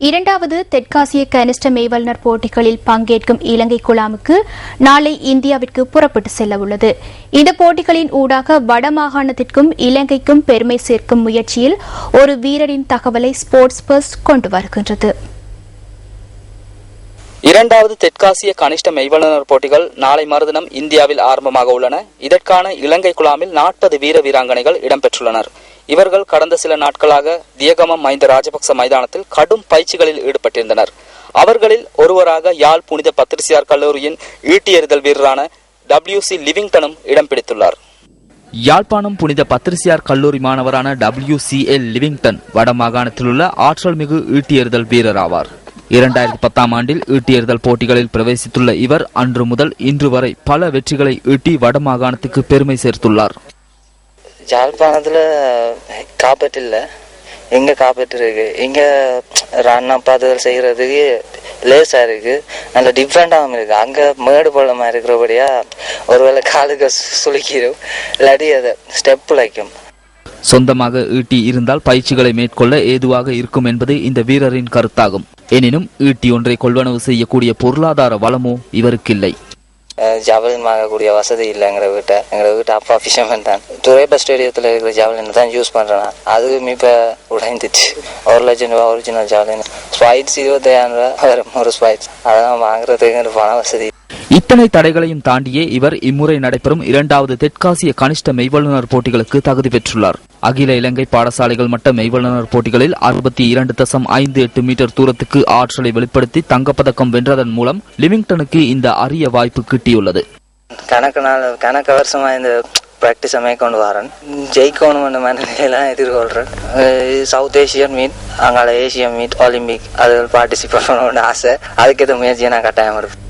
இரண்டாவது தெற்காசிய கனிஷ்ட மெய்வல்லுநர் போட்டிகளில் பங்கேற்கும் இலங்கை குழாமுக்கு நாளை இந்தியாவிற்கு புறப்பட்டு செல்ல உள்ளது. இந்த போட்டிகளின் ஊடாக வடமாகாணத்திற்கும் இலங்கைக்கும் பெருமை சேர்க்கும் முயற்சியில் ஒரு வீரரின் தகவலை ஸ்போர்ட்ஸ் பர்ஸ் கொண்டு வருகின்றது. இரண்டாவது தெற்காசிய கனிஷ்ட மெய்வல்லுநர் போட்டிகள் நாளை மறுதினம் இந்தியாவில் ஆரம்பமாக உள்ளன. இதற்கான இலங்கை குழாமில் 40 வீர வீராங்கனைகள் இடம்பெற்றுள்ளனர். இவர்கள் கடந்த சில நாட்களாக தியகம மஹிந்த ராஜபக்ச மைதானத்தில் கடும் பயிற்சிகளில் ஈடுபட்டிருந்தனர். அவர்களில் ஒருவராக யாழ் புனித பத்திரிசியார் கல்லூரியின் ஈட்டி எறிதல் வீரரான WC லிவிங்டனும் இடம் பிடித்துள்ளார். யாழ்ப்பாணம் புனித பத்திரிசியார் கல்லூரி மாணவரான WCL லிவிங்டன் வடமாகாணத்தில் உள்ள ஆற்றல் மிகு ஈட்டி எறிதல் வீரர் ஆவார். 2010 ஆண்டில் ஈட்டி எறிதல் போட்டிகளில் பிரவேசித்துள்ள இவர் அன்று முதல் இன்று வரை பல வெற்றிகளை ஈட்டி வடமாகாணத்துக்கு பெருமை சேர்த்துள்ளார். யாழ்ப்பாணத்துல காப்பீட்டு இல்லை, எங்க காப்பீட்டு இருக்கு, இங்க ரன் பாதுகால் செய்யறதுக்கு லேசா இருக்கு, நல்ல டிஃப்ரெண்டாகவும் இருக்கு. அங்க மேடு பள்ளமா இருக்கிறபடியா ஒருவேளை காலுக்கு சுளுக்கிடும், இல்லாட்டி அதை ஸ்டெப் உழைக்கும். சொந்தமாக ஈட்டி இருந்தால் பயிற்சிகளை மேற்கொள்ள ஏதுவாக இருக்கும் என்பது இந்த வீரரின் கருத்தாகும். எனினும் ஈட்டி ஒன்றை கொள்வனவு செய்யக்கூடிய பொருளாதார வளமோ இவருக்கு இல்லை. ஜவலின் வாங்கக்கூடிய வசதி இல்லை. எங்களை வீட்டை அப்பா ஃபிஷர்மேன் தான். துறைப்பா ஸ்டேடியத்தில் இருக்கிற ஜவலின் தான் யூஸ் பண்ணுறேன். அதுவும் இப்போ உடைந்துச்சு. 1 லட்சம் ரூபா ஒரிஜினல் ஜவலின். ஸ்பைட்ஸ் 25,000 ரூபா வரும் ஒரு ஸ்பைட்ஸ். அதெல்லாம் வாங்குறதுக்கு பண வசதி. இத்தனை தடைகளையும் தாண்டியே இவர் இம்முறை நடைபெறும் இரண்டாவது தெற்காசிய கனிஷ்ட மெய்வல்லுநர் போட்டிகளுக்கு தகுதி பெற்றுள்ளார். அகில இலங்கை பாடசாலைகள் மட்ட மெய்வல்லுநர் போட்டிகளில் 62.58 மீட்டர் தூரத்துக்கு ஆற்றலை வெளிப்படுத்தி தங்கப்பதக்கம் வென்றதன் மூலம் லிவிங்டனுக்கு இந்த அரிய வாய்ப்பு கிட்டியுள்ளது. கணக்கு வருஷமா இந்த பிராக்டிஸை மேற்கொண்டு வரேன். ஜெயிக்கணும் மனநிலையெல்லாம் எதிர்கொள்றேன். சவுத் ஏசியன் மீட், அங்கால ஏசியன் மீட், ஒலிம்பிக் அதில் பார்ட்டிசிபேட் பண்ணணும்னு ஆசை. அதுக்கு எதுவும் முயற்சியை நான் கட்டாயம் இருப்பேன்.